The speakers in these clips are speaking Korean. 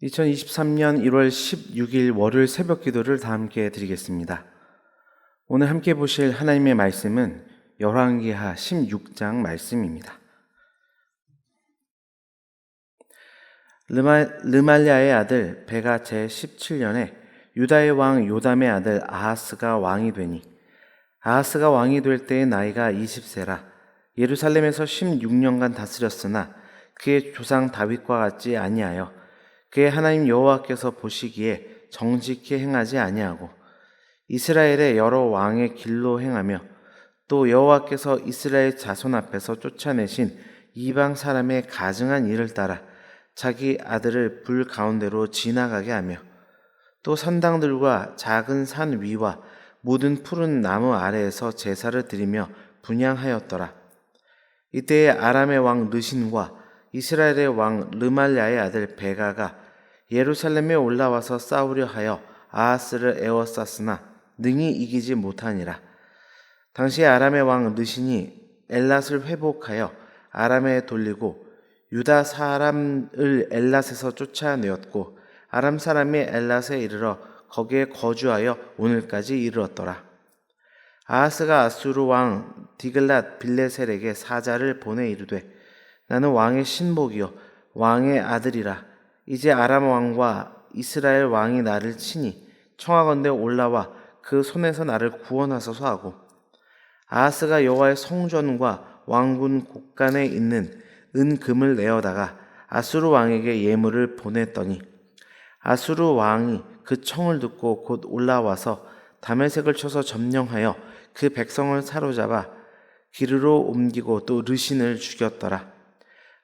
2023년 1월 16일 월요일 새벽 기도를 다 함께 드리겠습니다. 오늘 함께 보실 하나님의 말씀은 열왕기하 16장 말씀입니다. 르말랴의 아들 베가 제17년에 유다의 왕 요담의 아들 아하스가 왕이 되니 아하스가 왕이 될 때의 나이가 20세라 예루살렘에서 16년간 다스렸으나 그의 조상 다윗과 같지 아니하여 그의 하나님 여호와께서 보시기에 정직히 행하지 아니하고 이스라엘의 여러 왕의 길로 행하며 또 여호와께서 이스라엘 자손 앞에서 쫓아내신 이방 사람의 가증한 일을 따라 자기 아들을 불 가운데로 지나가게 하며 또 산당들과 작은 산 위와 모든 푸른 나무 아래에서 제사를 드리며 분향하였더라. 이때에 아람의 왕 르신과 이스라엘의 왕 르말랴의 아들 베가가 예루살렘에 올라와서 싸우려 하여 아하스를 에워쌌으나 능히 이기지 못하니라. 당시 아람의 왕 르신이 엘랏을 회복하여 아람에 돌리고 유다 사람을 엘랏에서 쫓아내었고 아람 사람이 엘랏에 이르러 거기에 거주하여 오늘까지 이르렀더라. 아하스가 아수르 왕 디글랏 빌레셀에게 사자를 보내 이르되 나는 왕의 신복이요 왕의 아들이라. 이제 아람 왕과 이스라엘 왕이 나를 치니 청하건대 올라와 그 손에서 나를 구원하소서 하고 아하스가 여호와의 성전과 왕군 곳간에 있는 은금을 내어다가 아수르 왕에게 예물을 보냈더니 아수르 왕이 그 청을 듣고 곧 올라와서 다메섹을 쳐서 점령하여 그 백성을 사로잡아 기르로 옮기고 또 르신을 죽였더라.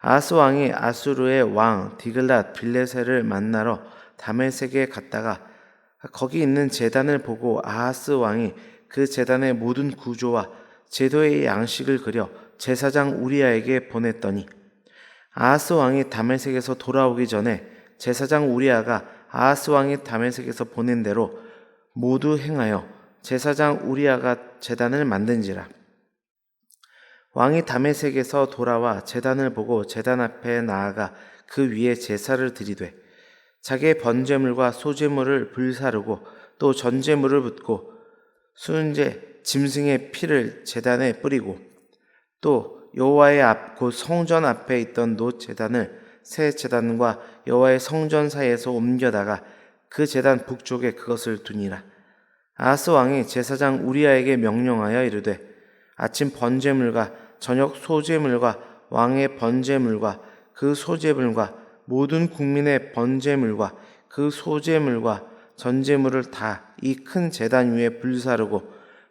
아하스 왕이 아수르의 왕 디글랏 빌레셀을 만나러 다메섹에 갔다가 거기 있는 제단을 보고 아하스 왕이 그 제단의 모든 구조와 제도의 양식을 그려 제사장 우리아에게 보냈더니 아하스 왕이 다메섹에서 돌아오기 전에 제사장 우리아가 아하스 왕이 다메섹에서 보낸 대로 모두 행하여 제사장 우리아가 제단을 만든지라. 왕이 다메섹에서 돌아와 제단을 보고 제단 앞에 나아가 그 위에 제사를 드리되 자기의 번제물과 소제물을 불사르고 또 전제물을 붓고 순제 짐승의 피를 제단에 뿌리고 또 여호와의 앞 곧 성전 앞에 있던 놋 제단을 새 제단과 여호와의 성전 사이에서 옮겨다가 그 제단 북쪽에 그것을 두니라. 아하스 왕이 제사장 우리아에게 명령하여 이르되 아침 번제물과 저녁 소제물과 왕의 번제물과 그 소제물과 모든 국민의 번제물과 그 소제물과 전제물을 다 이 큰 제단 위에 불사르고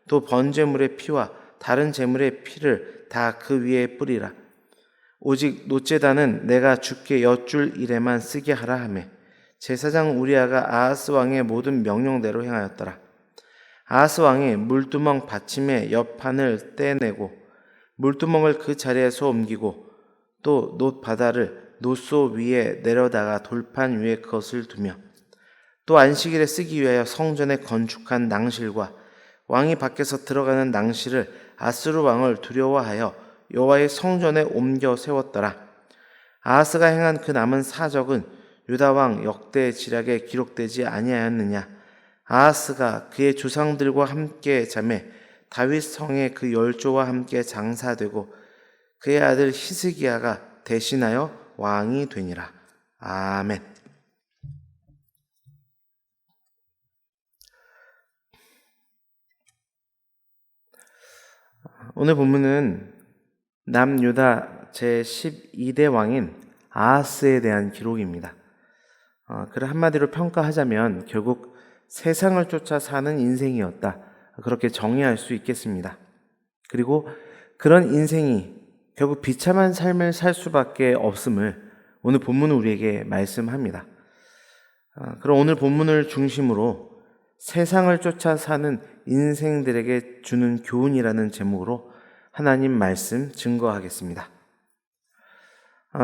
또 번제물의 피와 다른 제물의 피를 다 그 위에 뿌리라. 오직 놋제단은 내가 주께 여쭐 일에만 쓰게 하라 하매 제사장 우리아가 아하스 왕의 모든 명령대로 행하였더라. 아하스 왕이 물두멍 받침의 옆판을 떼내고 물두멍을 그 자리에서 옮기고 또 놋 바다를 놋소 위에 내려다가 돌판 위에 그것을 두며 또 안식일에 쓰기 위하여 성전에 건축한 낭실과 왕이 밖에서 들어가는 낭실을 아수르 왕을 두려워하여 여호와의 성전에 옮겨 세웠더라. 아하스가 행한 그 남은 사적은 유다 왕 역대 지략에 기록되지 아니하였느냐. 아하스가 그의 조상들과 함께 자매 다윗 성에 그 열조와 함께 장사되고 그의 아들 히스기야가 대신하여 왕이 되니라. 아멘. 오늘 본문은 남유다 제12대 왕인 아하스에 대한 기록입니다. 그를 한마디로 평가하자면 결국 세상을 쫓아 사는 인생이었다. 그렇게 정의할 수 있겠습니다. 그리고 그런 인생이 결국 비참한 삶을 살 수밖에 없음을 오늘 본문은 우리에게 말씀합니다. 그럼 오늘 본문을 중심으로 세상을 쫓아 사는 인생들에게 주는 교훈이라는 제목으로 하나님 말씀 증거하겠습니다.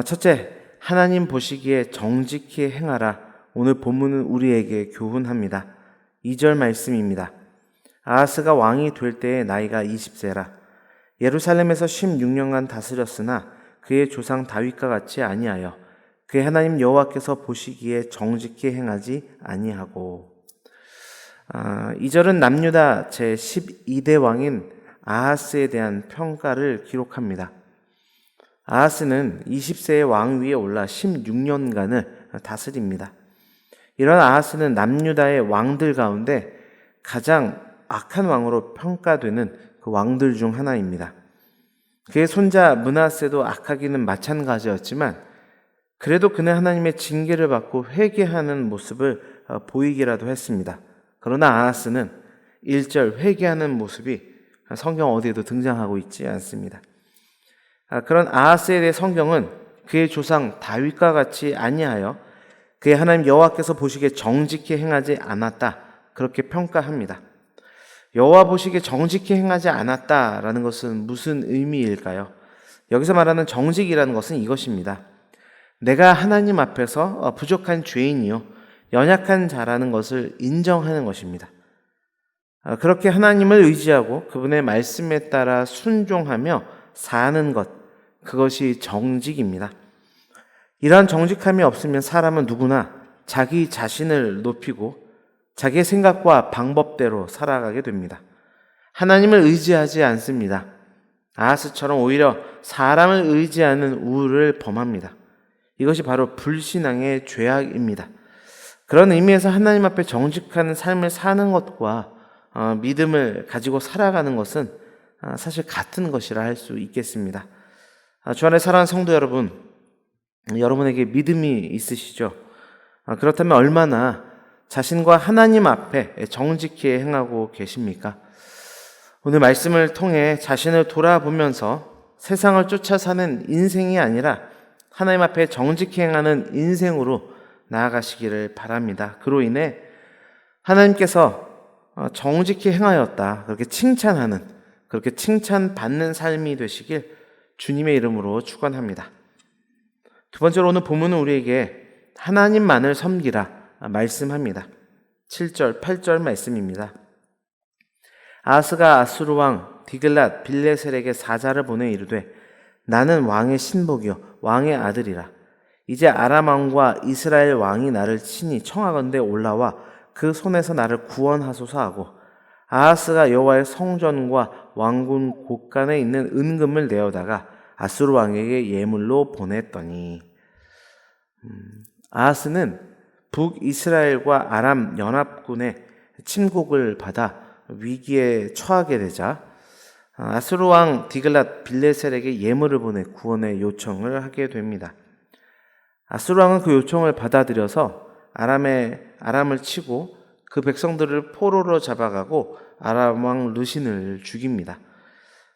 첫째, 하나님 보시기에 정직히 행하라. 오늘 본문은 우리에게 교훈합니다. 2절 말씀입니다. 아하스가 왕이 될 때의 나이가 20세라. 예루살렘에서 16년간 다스렸으나 그의 조상 다윗과 같이 아니하여 그의 하나님 여호와께서 보시기에 정직히 행하지 아니하고. 이 절은 남유다 제12대 왕인 아하스에 대한 평가를 기록합니다. 아하스는 20세의 왕 위에 올라 16년간을 다스립니다. 이런 아하스는 남유다의 왕들 가운데 가장 악한 왕으로 평가되는 그 왕들 중 하나입니다. 그의 손자 므낫세도 악하기는 마찬가지였지만 그래도 그는 하나님의 징계를 받고 회개하는 모습을 보이기라도 했습니다. 그러나 아하스는 1절 회개하는 모습이 성경 어디에도 등장하고 있지 않습니다. 그런 아하스에 대해 성경은 그의 조상 다윗과 같이 아니하여 그의 하나님 여호와께서 보시기에 정직히 행하지 않았다, 그렇게 평가합니다. 여호와 보시기에 정직히 행하지 않았다라는 것은 무슨 의미일까요? 여기서 말하는 정직이라는 것은 이것입니다. 내가 하나님 앞에서 부족한 죄인이요 연약한 자라는 것을 인정하는 것입니다. 그렇게 하나님을 의지하고 그분의 말씀에 따라 순종하며 사는 것, 그것이 정직입니다. 이러한 정직함이 없으면 사람은 누구나 자기 자신을 높이고 자기의 생각과 방법대로 살아가게 됩니다. 하나님을 의지하지 않습니다. 아하스처럼 오히려 사람을 의지하는 우를 범합니다. 이것이 바로 불신앙의 죄악입니다. 그런 의미에서 하나님 앞에 정직한 삶을 사는 것과 믿음을 가지고 살아가는 것은 사실 같은 것이라 할 수 있겠습니다. 주 안에 사랑하는 성도 여러분, 여러분에게 믿음이 있으시죠? 그렇다면 얼마나 자신과 하나님 앞에 정직히 행하고 계십니까? 오늘 말씀을 통해 자신을 돌아보면서 세상을 쫓아 사는 인생이 아니라 하나님 앞에 정직히 행하는 인생으로 나아가시기를 바랍니다. 그로 인해 하나님께서 정직히 행하였다, 그렇게 칭찬하는, 그렇게 칭찬받는 삶이 되시길 주님의 이름으로 축원합니다. 두 번째로 오늘 본문은 우리에게 하나님만을 섬기라 말씀합니다. 7절, 8절 말씀입니다. 아하스가 아수르 왕 디글랏 빌레셀에게 사자를 보내 이르되 나는 왕의 신복이요 왕의 아들이라. 이제 아람 왕과 이스라엘 왕이 나를 친히 청하건대 올라와 그 손에서 나를 구원하소서 하고 아하스가 여호와의 성전과 왕궁 곳간에 있는 은금을 내어다가 아수르 왕에게 예물로 보냈더니. 아하스는 북이스라엘과 아람 연합군의 침공을 받아 위기에 처하게 되자 아수르 왕 디글랏 빌레셀에게 예물을 보내 구원의 요청을 하게 됩니다. 아수르 왕은 그 요청을 받아들여서 아람을 치고 그 백성들을 포로로 잡아가고 아람 왕 르신을 죽입니다.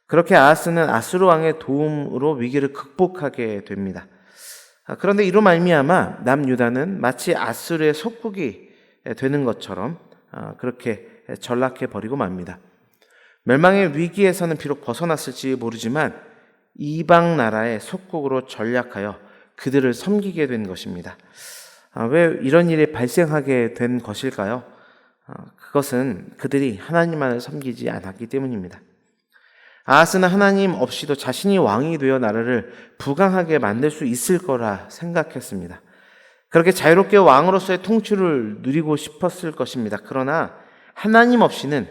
그렇게 아하스는 아수르 왕의 도움으로 위기를 극복하게 됩니다. 그런데 이로 말미암아 남유다는 마치 아수르의 속국이 되는 것처럼 그렇게 전락해 버리고 맙니다. 멸망의 위기에서는 비록 벗어났을지 모르지만 이방 나라의 속국으로 전락하여 그들을 섬기게 된 것입니다. 왜 이런 일이 발생하게 된 것일까요? 그것은 그들이 하나님만을 섬기지 않았기 때문입니다. 아하스는 하나님 없이도 자신이 왕이 되어 나라를 부강하게 만들 수 있을 거라 생각했습니다. 그렇게 자유롭게 왕으로서의 통치를 누리고 싶었을 것입니다. 그러나 하나님 없이는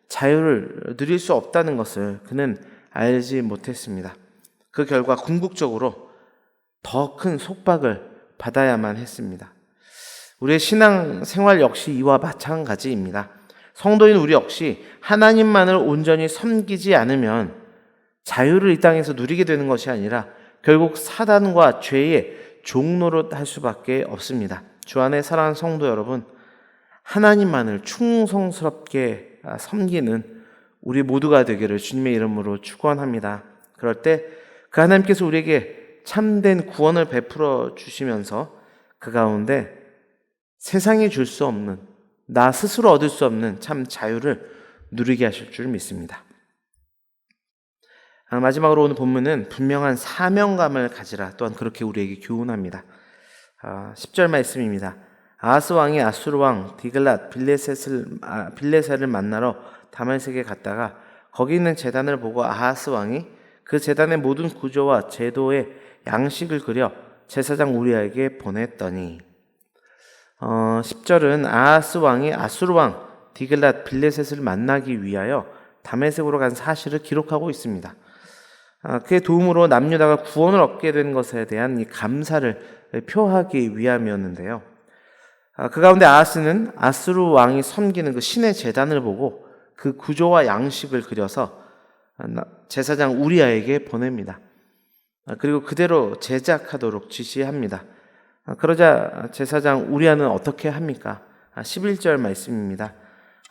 자유를 누릴 수 없다는 것을 그는 알지 못했습니다. 그 결과 궁극적으로 더 큰 속박을 받아야만 했습니다. 우리의 신앙 생활 역시 이와 마찬가지입니다. 성도인 우리 역시 하나님만을 온전히 섬기지 않으면 자유를 이 땅에서 누리게 되는 것이 아니라 결국 사단과 죄의 종노릇 할 수밖에 없습니다. 주 안에 사랑하는 성도 여러분, 하나님만을 충성스럽게 섬기는 우리 모두가 되기를 주님의 이름으로 축원합니다. 그럴 때 그 하나님께서 우리에게 참된 구원을 베풀어 주시면서 그 가운데 세상이 줄 수 없는, 나 스스로 얻을 수 없는 참 자유를 누리게 하실 줄 믿습니다. 마지막으로 오늘 본문은 분명한 사명감을 가지라 또한 그렇게 우리에게 교훈합니다. 10절 말씀입니다. 아하스 왕이 아수르 왕 디글랏 빌레셀을 만나러 다메섹에 갔다가 거기 있는 제단을 보고 아하스 왕이 그 제단의 모든 구조와 제도의 양식을 그려 제사장 우리아에게 보냈더니 10절은 아하스 왕이 아수르 왕 디글랏 빌레셋을 만나기 위하여 다메섹으로 간 사실을 기록하고 있습니다. 그의 도움으로 남유다가 구원을 얻게 된 것에 대한 이 감사를 표하기 위함이었는데요. 그 가운데 아하스는 아수르 왕이 섬기는 그 신의 제단을 보고 그 구조와 양식을 그려서 제사장 우리아에게 보냅니다. 그리고 그대로 제작하도록 지시합니다. 그러자 제사장 우리아는 어떻게 합니까? 11절 말씀입니다.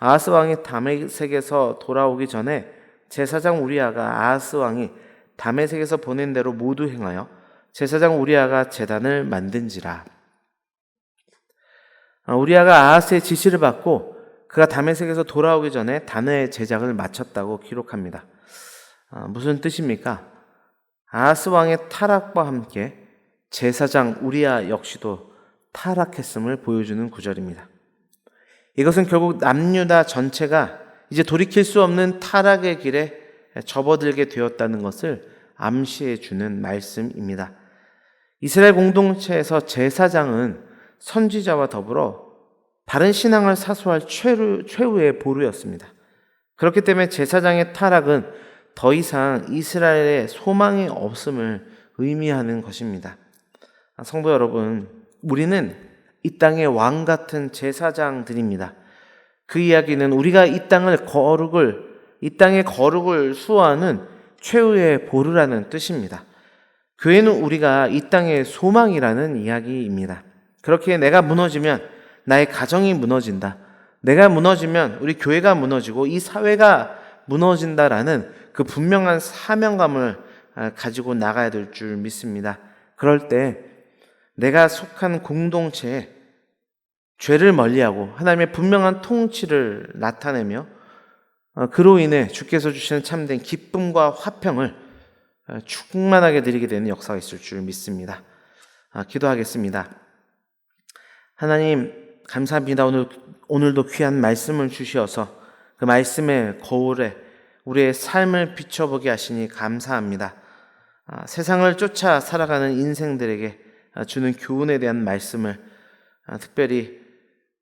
아하스 왕이 다메섹에서 돌아오기 전에 제사장 우리아가 아하스 왕이 다메섹에서 보낸 대로 모두 행하여 제사장 우리아가 제단을 만든지라. 우리아가 아하스의 지시를 받고 그가 다메섹에서 돌아오기 전에 단의 제작을 마쳤다고 기록합니다. 무슨 뜻입니까? 아하스 왕의 타락과 함께 제사장 우리아 역시도 타락했음을 보여주는 구절입니다. 이것은 결국 남유다 전체가 이제 돌이킬 수 없는 타락의 길에 접어들게 되었다는 것을 암시해 주는 말씀입니다. 이스라엘 공동체에서 제사장은 선지자와 더불어 바른 신앙을 사수할 최후의 보루였습니다. 그렇기 때문에 제사장의 타락은 더 이상 이스라엘의 소망이 없음을 의미하는 것입니다. 성도 여러분, 우리는 이 땅의 왕 같은 제사장들입니다. 그 이야기는 우리가 이 땅의 거룩을 수호하는 최후의 보루라는 뜻입니다. 교회는 우리가 이 땅의 소망이라는 이야기입니다. 그렇게 내가 무너지면 나의 가정이 무너진다. 내가 무너지면 우리 교회가 무너지고 이 사회가 무너진다라는 그 분명한 사명감을 가지고 나가야 될 줄 믿습니다. 그럴 때 내가 속한 공동체에 죄를 멀리하고 하나님의 분명한 통치를 나타내며 그로 인해 주께서 주시는 참된 기쁨과 화평을 충만하게 누리게 되는 역사가 있을 줄 믿습니다. 기도하겠습니다. 하나님 감사합니다. 오늘도 귀한 말씀을 주시어서 그 말씀의 거울에 우리의 삶을 비춰보게 하시니 감사합니다. 세상을 쫓아 살아가는 인생들에게 주는 교훈에 대한 말씀을 특별히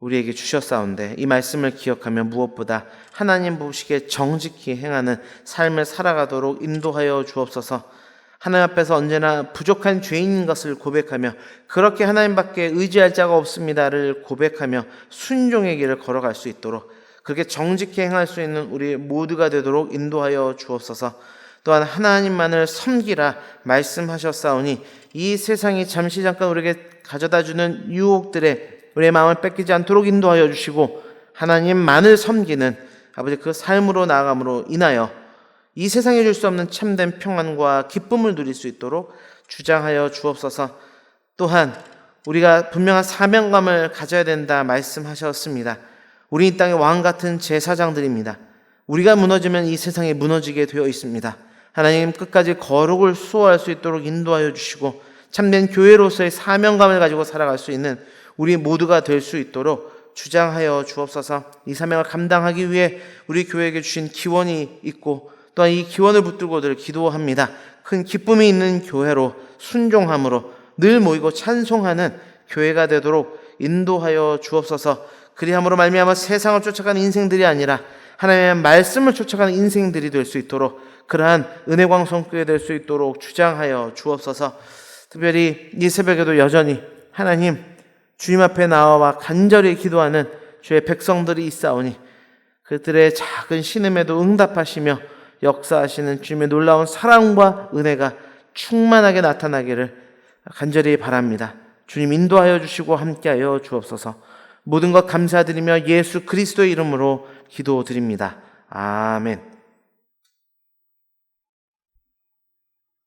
우리에게 주셨사온데 이 말씀을 기억하며 무엇보다 하나님 보시기에 정직히 행하는 삶을 살아가도록 인도하여 주옵소서. 하나님 앞에서 언제나 부족한 죄인인 것을 고백하며 그렇게 하나님밖에 의지할 자가 없습니다를 고백하며 순종의 길을 걸어갈 수 있도록 그렇게 정직히 행할 수 있는 우리 모두가 되도록 인도하여 주옵소서. 또한 하나님만을 섬기라 말씀하셨사오니 이 세상이 잠시 잠깐 우리에게 가져다주는 유혹들에 우리의 마음을 뺏기지 않도록 인도하여 주시고 하나님만을 섬기는 아버지 그 삶으로 나아감으로 인하여 이 세상에 줄 수 없는 참된 평안과 기쁨을 누릴 수 있도록 주장하여 주옵소서. 또한 우리가 분명한 사명감을 가져야 된다 말씀하셨습니다. 우리 이 땅의 왕 같은 제사장들입니다. 우리가 무너지면 이 세상이 무너지게 되어 있습니다. 하나님 끝까지 거룩을 수호할 수 있도록 인도하여 주시고 참된 교회로서의 사명감을 가지고 살아갈 수 있는 우리 모두가 될 수 있도록 주장하여 주옵소서. 이 사명을 감당하기 위해 우리 교회에게 주신 기원이 있고 또한 이 기원을 붙들고들 기도합니다. 큰 기쁨이 있는 교회로 순종함으로 늘 모이고 찬송하는 교회가 되도록 인도하여 주옵소서. 그리함으로 말미암아 세상을 쫓아가는 인생들이 아니라 하나님의 말씀을 쫓아가는 인생들이 될 수 있도록 그러한 은혜광성교회 될 수 있도록 주장하여 주옵소서. 특별히 이 새벽에도 여전히 하나님 주님 앞에 나와 간절히 기도하는 주의 백성들이 있사오니 그들의 작은 신음에도 응답하시며 역사하시는 주님의 놀라운 사랑과 은혜가 충만하게 나타나기를 간절히 바랍니다. 주님 인도하여 주시고 함께하여 주옵소서. 모든 것 감사드리며 예수 그리스도의 이름으로 기도드립니다. 아멘.